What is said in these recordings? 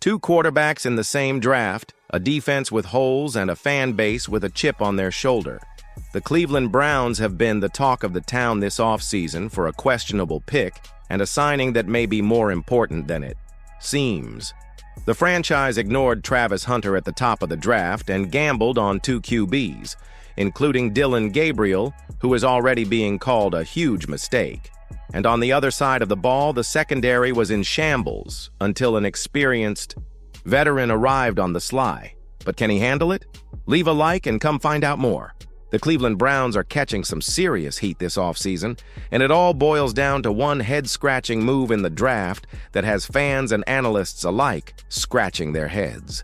Two quarterbacks in the same draft, a defense with holes and a fan base with a chip on their shoulder. The Cleveland Browns have been the talk of the town this offseason for a questionable pick and a signing that may be more important than it seems. The franchise ignored Travis Hunter at the top of the draft and gambled on two QBs, including Dillon Gabriel, who is already being called a huge mistake. And on the other side of the ball, the secondary was in shambles until an experienced veteran arrived on the sly. But can he handle it? Leave a like and come find out more. The Cleveland Browns are catching some serious heat this offseason, and it all boils down to one head-scratching move in the draft that has fans and analysts alike scratching their heads.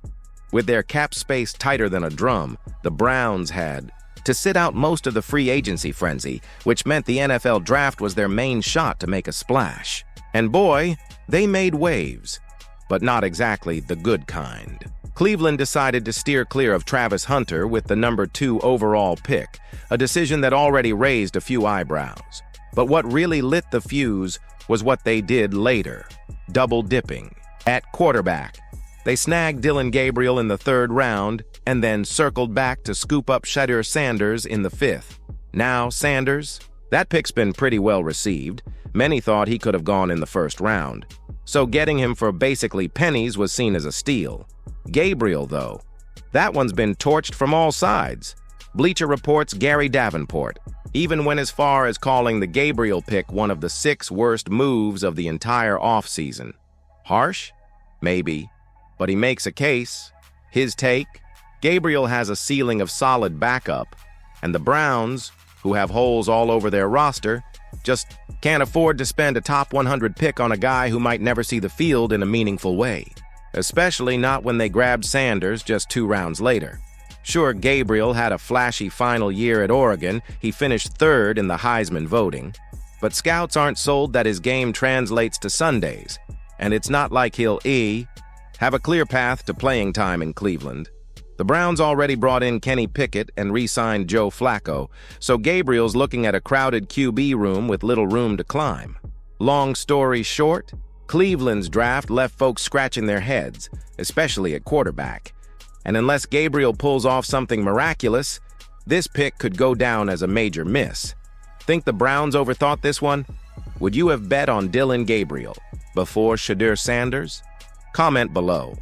With their cap space tighter than a drum, the Browns had to sit out most of the free agency frenzy, which meant the NFL draft was their main shot to make a splash. And boy, they made waves, but not exactly the good kind. Cleveland decided to steer clear of Travis Hunter with the number 2 overall pick, a decision that already raised a few eyebrows. But what really lit the fuse was what they did later, double-dipping. At quarterback, they snagged Dillon Gabriel in the 3rd round and then circled back to scoop up Shedeur Sanders in the 5th. Now, Sanders, that pick's been pretty well received. Many thought he could have gone in the 1st round. So getting him for basically pennies was seen as a steal. Gabriel, though, that one's been torched from all sides. Bleacher Report's Gary Davenport even went as far as calling the Gabriel pick one of the 6 worst moves of the entire offseason. Harsh? Maybe. But he makes a case. His take? Gabriel has a ceiling of solid backup, and the Browns, who have holes all over their roster, just can't afford to spend a top 100 pick on a guy who might never see the field in a meaningful way. Especially not when they grabbed Sanders just 2 rounds later. Sure, Gabriel had a flashy final year at Oregon. He finished 3rd in the Heisman voting. But scouts aren't sold that his game translates to Sundays, and it's not like he'll have a clear path to playing time in Cleveland. The Browns already brought in Kenny Pickett and re-signed Joe Flacco, so Gabriel's looking at a crowded QB room with little room to climb. Long story short, Cleveland's draft left folks scratching their heads, especially at quarterback. And unless Gabriel pulls off something miraculous, this pick could go down as a major miss. Think the Browns overthought this one? Would you have bet on Dillon Gabriel before Shedeur Sanders? Comment below,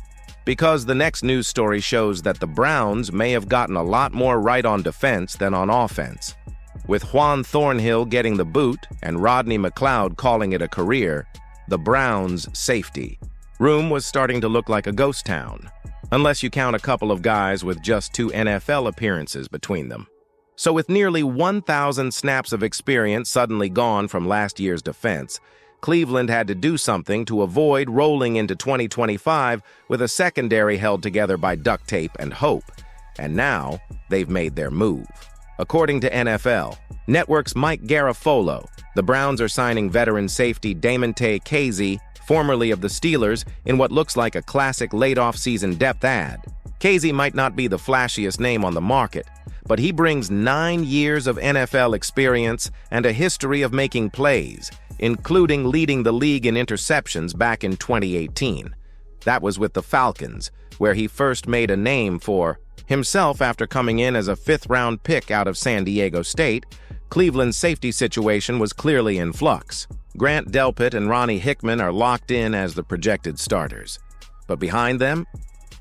because the next news story shows that the Browns may have gotten a lot more right on defense than on offense. With Juan Thornhill getting the boot and Rodney McLeod calling it a career, the Browns' safety room was starting to look like a ghost town, unless you count a couple of guys with just 2 NFL appearances between them. So with nearly 1,000 snaps of experience suddenly gone from last year's defense, Cleveland had to do something to avoid rolling into 2025 with a secondary held together by duct tape and hope. And now, they've made their move. According to NFL Network's Mike Garafolo, the Browns are signing veteran safety Damontae Kazee, formerly of the Steelers, in what looks like a classic late off-season depth ad. Kazee might not be the flashiest name on the market, but he brings 9 years of NFL experience and a history of making plays, including leading the league in interceptions back in 2018. That was with the Falcons, where he first made a name for himself after coming in as a 5th-round pick out of San Diego State. Cleveland's safety situation was clearly in flux. Grant Delpit and Ronnie Hickman are locked in as the projected starters. But behind them,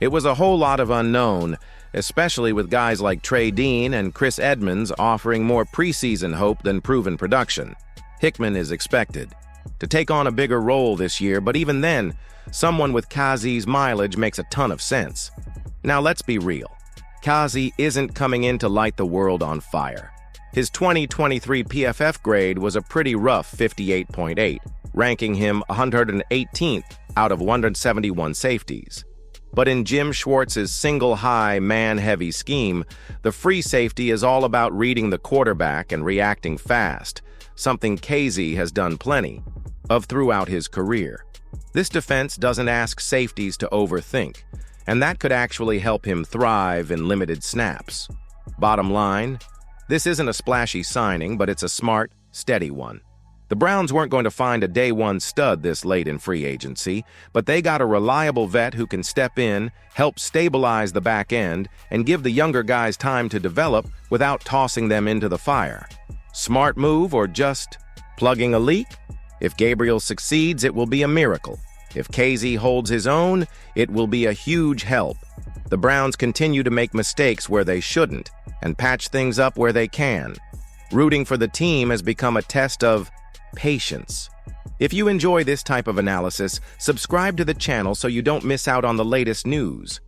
it was a whole lot of unknown, especially with guys like Trey Dean and Chris Edmonds offering more preseason hope than proven production. Hickman is expected to take on a bigger role this year, but even then, someone with Kazee's mileage makes a ton of sense. Now let's be real. Kazee isn't coming in to light the world on fire. His 2023 PFF grade was a pretty rough 58.8, ranking him 118th out of 171 safeties. But in Jim Schwartz's single-high, man-heavy scheme, the free safety is all about reading the quarterback and reacting fast, something Kazee has done plenty of throughout his career. This defense doesn't ask safeties to overthink, and that could actually help him thrive in limited snaps. Bottom line, this isn't a splashy signing, but it's a smart, steady one. The Browns weren't going to find a day-one stud this late in free agency, but they got a reliable vet who can step in, help stabilize the back end, and give the younger guys time to develop without tossing them into the fire. Smart move or just plugging a leak? If Gabriel succeeds, it will be a miracle. If KZ holds his own, it will be a huge help. The Browns continue to make mistakes where they shouldn't and patch things up where they can. Rooting for the team has become a test of patience. If you enjoy this type of analysis, subscribe to the channel so you don't miss out on the latest news.